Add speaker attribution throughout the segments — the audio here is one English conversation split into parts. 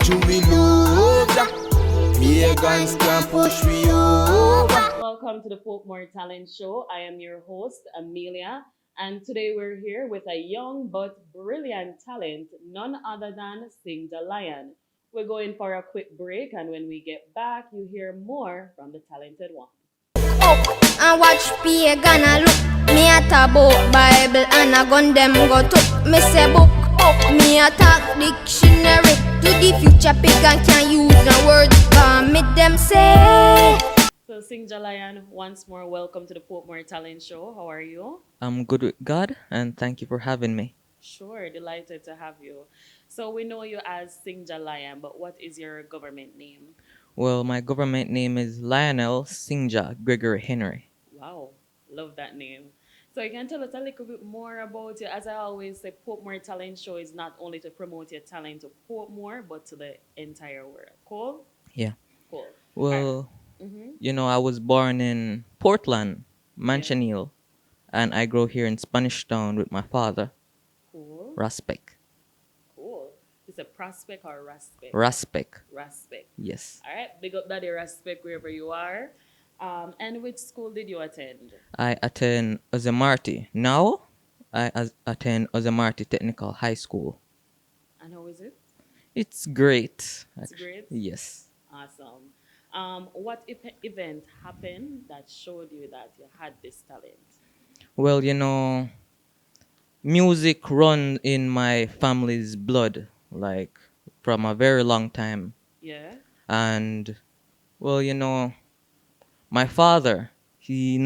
Speaker 1: true we love ya. Pagans can push we over.
Speaker 2: Welcome to the Portmore Talent Show. I am your host, Amelia, and today we're here with a young but brilliant talent, none other than Singjah. We're going for a quick break, and when we get back, you hear more from the talented one.
Speaker 3: Up and watch pagan a look. Me a talk about Bible and a gun them go took. Me say book up. Me a talk dictionary. To the future pagan can use the word. But me them say.
Speaker 2: So, Singjah, once more, welcome to the Portmore Talent Show. How are you?
Speaker 4: I'm good with God, and thank you for having me.
Speaker 2: Sure, delighted to have you. So, we know you as Singjah, but what is your government name?
Speaker 4: Well, my government name is Lionel Singjah Gregory Henry.
Speaker 2: Wow, love that name. So you can tell us a little bit more about you. As I always say, Portmore Talent Show is not only to promote your talent to Portmore, but to the entire world. Cool?
Speaker 4: Yeah.
Speaker 2: Cool. All right.
Speaker 4: Well,
Speaker 2: Mm-hmm.
Speaker 4: I was born in Portland,
Speaker 2: Yeah.
Speaker 4: Manchaniel, and I grew here in Spanish Town with my father,
Speaker 2: Cool.
Speaker 4: Raspek.
Speaker 2: Cool. It's a prospect or respect?
Speaker 4: Raspek.
Speaker 2: Respect.
Speaker 4: Yes.
Speaker 2: All right. Big up daddy respect wherever you are. And which school did you attend?
Speaker 4: I attend Ozemarty. Now, attend Ozemarty Technical High School.
Speaker 2: And how is it?
Speaker 4: It's great.
Speaker 2: It's great.
Speaker 4: Yes.
Speaker 2: Awesome. What event happened that showed you that you had this talent?
Speaker 4: Well, music run in my family's blood, like from a very long time.
Speaker 2: Yeah.
Speaker 4: And well, my father, he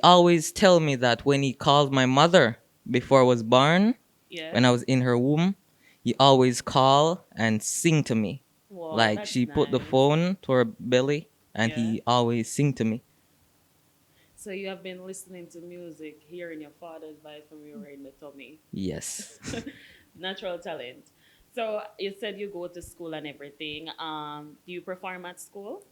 Speaker 4: always tell me that when he called my mother before I was born,
Speaker 2: Yeah.
Speaker 4: when I was in her womb, he always call and sing to me.
Speaker 2: Wow,
Speaker 4: Like
Speaker 2: that's
Speaker 4: she put the
Speaker 2: nice.
Speaker 4: phone to her belly and
Speaker 2: Yeah.
Speaker 4: he always sing to me.
Speaker 2: So you have been listening to music, hearing your father's voice when you were in the tummy.
Speaker 4: Yes.
Speaker 2: Natural talent. So you said you go to school and everything. Do you perform at school?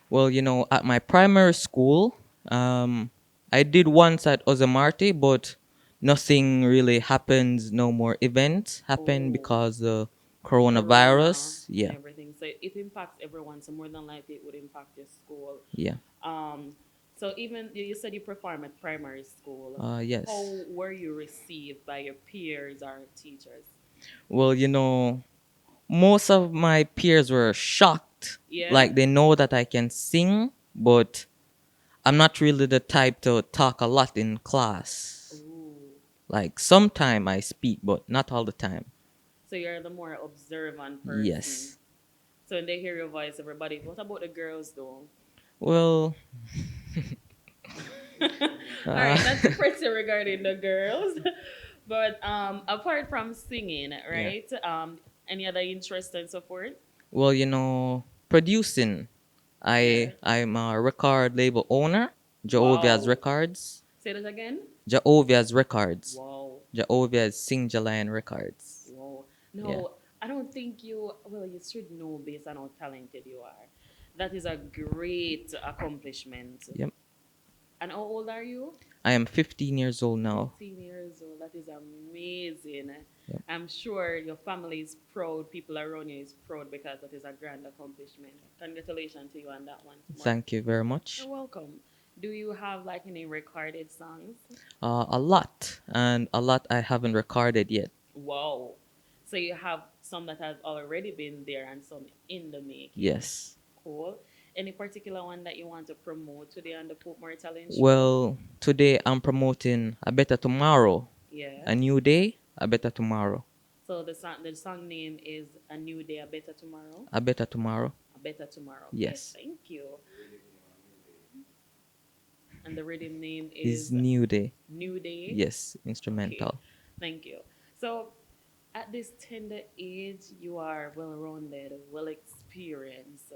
Speaker 4: Well, at my primary school, I did once at Ozamarty, but nothing really happens. No more events happen
Speaker 2: Oh,
Speaker 4: because the
Speaker 2: Corona
Speaker 4: coronavirus.
Speaker 2: and
Speaker 4: Yeah,
Speaker 2: everything. So it impacts everyone. So more than likely, it would impact your school.
Speaker 4: yeah.
Speaker 2: Um, so even you said you perform at primary school.
Speaker 4: Yes.
Speaker 2: How were you received by your peers or teachers?
Speaker 4: Well, most of my peers were shocked.
Speaker 2: Yeah.
Speaker 4: Like they know that I can sing, but I'm not really the type to talk a lot in class.
Speaker 2: Ooh.
Speaker 4: Like sometime I speak, but not all the time.
Speaker 2: So you're the more observant person.
Speaker 4: Yes.
Speaker 2: So when they hear your voice, everybody. What about the girls though?
Speaker 4: Well,
Speaker 2: All right, that's pretty regarding the girls. But apart from singing, right? Any other interest and so forth?
Speaker 4: well, producing.
Speaker 2: Yeah.
Speaker 4: I'm a record label owner, Jehovah's
Speaker 2: Wow.
Speaker 4: Records.
Speaker 2: Say that again.
Speaker 4: Jehovah's Records.
Speaker 2: Wow.
Speaker 4: Jehovah's Singjah Records.
Speaker 2: Wow. No,
Speaker 4: Yeah.
Speaker 2: I don't think you. Well, you should know based on how talented you are. That is a great accomplishment.
Speaker 4: Yep.
Speaker 2: And how old are you?
Speaker 4: I am 15 years old now.
Speaker 2: 15 years old. That is amazing.
Speaker 4: Yep.
Speaker 2: I'm sure your family is proud. People around you is proud because that is a grand accomplishment. Congratulations to you on that one.
Speaker 4: Thank you very much.
Speaker 2: You're welcome. Do you have like any recorded songs?
Speaker 4: A lot, and a lot I haven't recorded yet.
Speaker 2: Wow. So you have some that have already been there and some in the making.
Speaker 4: Yes.
Speaker 2: Cool. Any particular one that you want to promote today on the Portmore Talent Show?
Speaker 4: Well, today I'm promoting A Better Tomorrow.
Speaker 2: Yeah.
Speaker 4: A New Day, A Better Tomorrow.
Speaker 2: So the song name is A New Day, A Better Tomorrow.
Speaker 4: A Better Tomorrow.
Speaker 2: A Better Tomorrow.
Speaker 4: Yes.
Speaker 2: Thank you. And the rhythm name
Speaker 4: Is
Speaker 2: is
Speaker 4: New Day.
Speaker 2: New Day.
Speaker 4: Yes, instrumental.
Speaker 2: Okay. Thank you. So, at this tender age, you are well rounded, well experienced.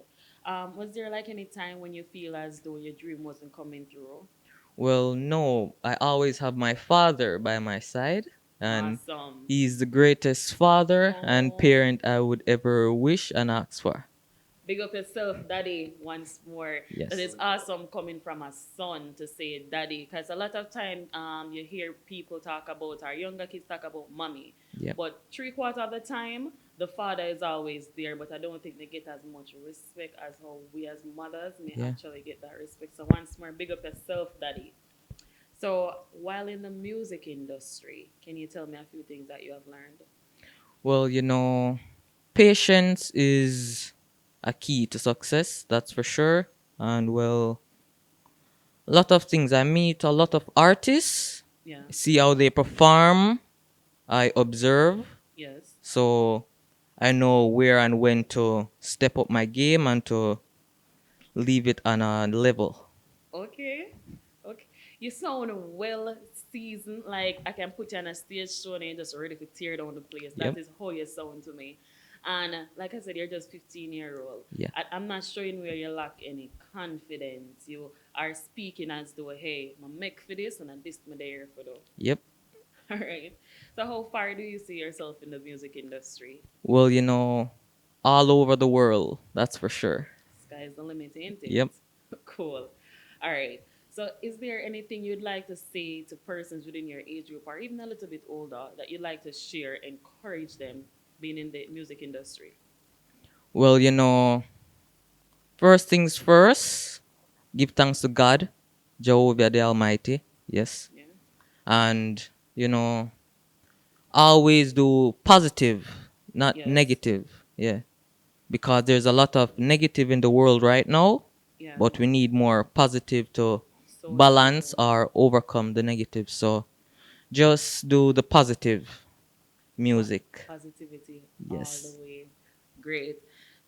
Speaker 2: Was there like any time when you feel as though your dream wasn't coming through?
Speaker 4: Well, no, I always have my father by my side, and
Speaker 2: Awesome.
Speaker 4: he's the greatest father and
Speaker 2: Oh.
Speaker 4: parent I would ever wish and ask for.
Speaker 2: Big up yourself, daddy, once more.
Speaker 4: Yes.
Speaker 2: That is awesome coming from a son to say daddy. Because a lot of time you hear people talk about, our younger kids talk about mommy.
Speaker 4: Yep.
Speaker 2: But 3/4 of the time, the father is always there. But I don't think they get as much respect as how we as mothers may
Speaker 4: Yeah.
Speaker 2: actually get that respect. So once more, big up yourself, daddy. So while in the music industry, can you tell me a few things that you have learned?
Speaker 4: Well, you know, patience is a key to success, that's for sure. And well, a lot of things. I meet a lot of artists,
Speaker 2: Yeah.
Speaker 4: see how they perform, I observe.
Speaker 2: Yes.
Speaker 4: So I know where and when to step up my game and to leave it on a level.
Speaker 2: Okay. Okay. You sound well seasoned. Like I can put you on a stage show and you're just ready to tear down the place.
Speaker 4: Yep.
Speaker 2: That is how you sound to me. And like I said, you're just 15-year-old.
Speaker 4: Yeah.
Speaker 2: I'm not showing where you lack any confidence. You are speaking as though, hey, I'm make for this and this me there for though.
Speaker 4: Yep.
Speaker 2: All right. So how far do you see yourself in the music industry?
Speaker 4: Well, you know, all over the world, that's for sure.
Speaker 2: Sky's the limit, ain't it?
Speaker 4: Yep.
Speaker 2: Cool. All right. So, is there anything you'd like to say to persons within your age group or even a little bit older that you'd like to share, encourage them being in the music industry?
Speaker 4: Well, you know, first things first, give thanks to God, Jehovah the Almighty. Yes.
Speaker 2: Yeah.
Speaker 4: And, you know, always do positive, not
Speaker 2: Yes.
Speaker 4: negative. Yeah. Because there's a lot of negative in the world right now,
Speaker 2: Yeah.
Speaker 4: but we need more positive to
Speaker 2: So
Speaker 4: balance or overcome the negative. So just do the positive music.
Speaker 2: positivity
Speaker 4: Yes.
Speaker 2: all the way. Great.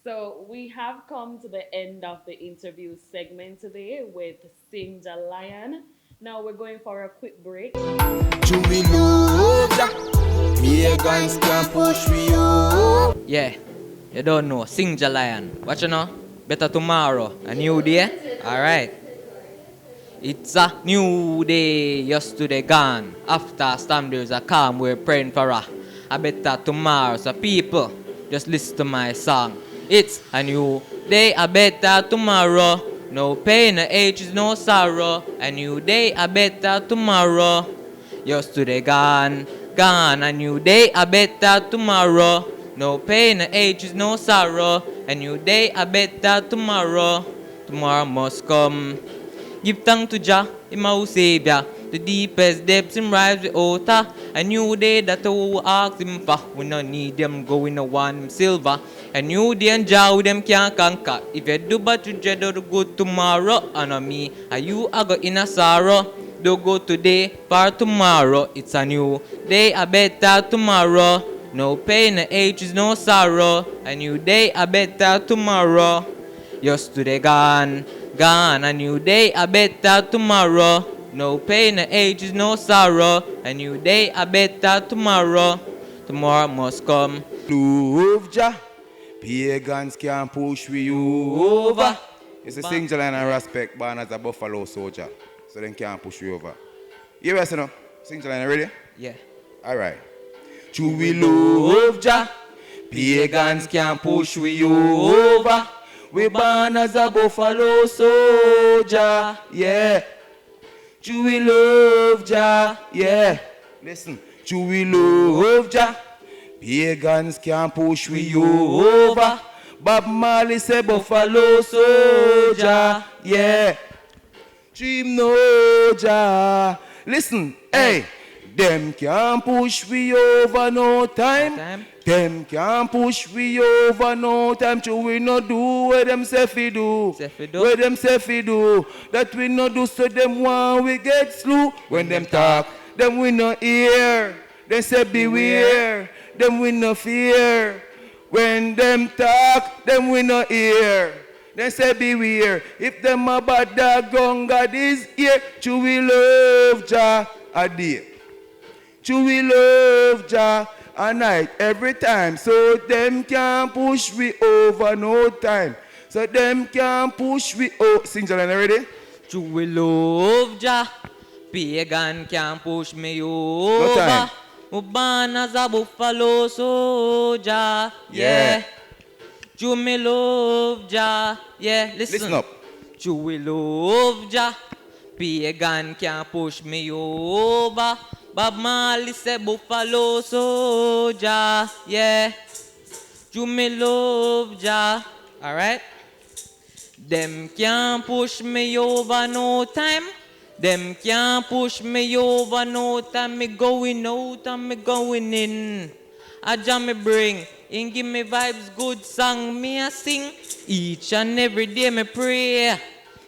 Speaker 2: So we have come to the end of the interview segment today with Singjah Lion. Now we're going for a quick break.
Speaker 1: To we love ya. Pagans can push we up.
Speaker 4: Yeah, you don't know. Singjah Lion. What you know? Better tomorrow. A new day. Alright. It's a new day. Yesterday gone. After storm there's a calm. We're praying for a better tomorrow. So people, just listen to my song. It's a new day. A better tomorrow. No pain, no aches, no sorrow. A new day. A better tomorrow. Yesterday gone, gone. A new day, a better tomorrow. No pain, no ages, no sorrow. A new day, a better tomorrow. Tomorrow must come. Give thanks to Jah, Him our Savior. The deepest depths Him rise the outer. A new day that we ask Him for. We no need them go, we no want Him silver. A new day and Jah with them can't conquer. If you do but you dread of the good tomorrow. And on me, and you are go in a sorrow. Do go today for tomorrow. It's a new day, a better tomorrow. No pain, no ages, no sorrow. A new day, a better tomorrow. Yesterday gone, gone. A new day, a better tomorrow. No pain, no ages, no sorrow. A new day, a better tomorrow. Tomorrow must come.
Speaker 1: Love ya. Pagans can push we over. It's a Singjah line and respect born as a buffalo soldier. So they can't push you over. You ready, no? Singjah line ready?
Speaker 4: Yeah.
Speaker 1: Alright. To we love ya. Pagans can push we over. We born as a buffalo soldier. Yeah. To we love ya. Yeah. Listen. To we love ya. Pagans can push we over. Bob Marley say buffalo soldier. Yeah. Dream no Jah. Listen, hey. Them can't push we over no time. Them can't push we over no time. So we no do what them say fi do. What them say fi do. That we no do so them want we get slew. When them talk, them we no hear. They say beware. Them we no fear. When them talk, them we no hear. They say beware. If them a bad dog, God is here. To we love Jah a day. To we love Jah a night every time. So them can't push we over no time. So them can't push we over. Singjah line ready?
Speaker 4: To we love Jah. Pagan can't push me over.
Speaker 1: No time.
Speaker 4: Born as a buffalo soldier. Yeah. True me love Jah. Yeah,
Speaker 1: Listen up.
Speaker 4: True we love Jah. Pagan can't push me over. Bob Marley say Buffalo Soldier. Yeah. True me love Jah. Alright? Them can't push me over no time. Them can't push me over no time. Me going out and me going in. A Jah me bring in, give me vibes, good song me a sing. Each and every day me pray.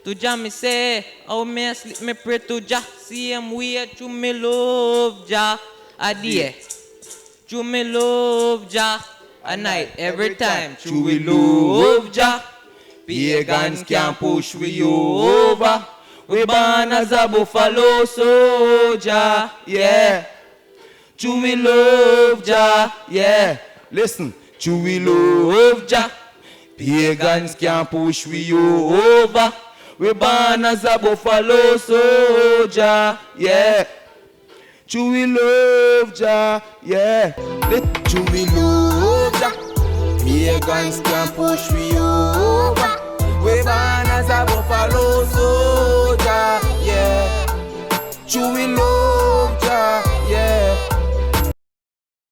Speaker 4: To Jah me say, how me a sleep me pray to Jah. Same way to me love Jah. A day, to me love Jah. A night, every time, to we love Jah.
Speaker 1: Pagans can't push we over. We born as a buffalo soldier. Yeah. True we love Jah. Yeah. Listen. True we love Jah. Pagans can't push we over. We born as a buffalo soldier. Yeah. True we love Jah. Yeah. True we love Jah. Pagans can't push we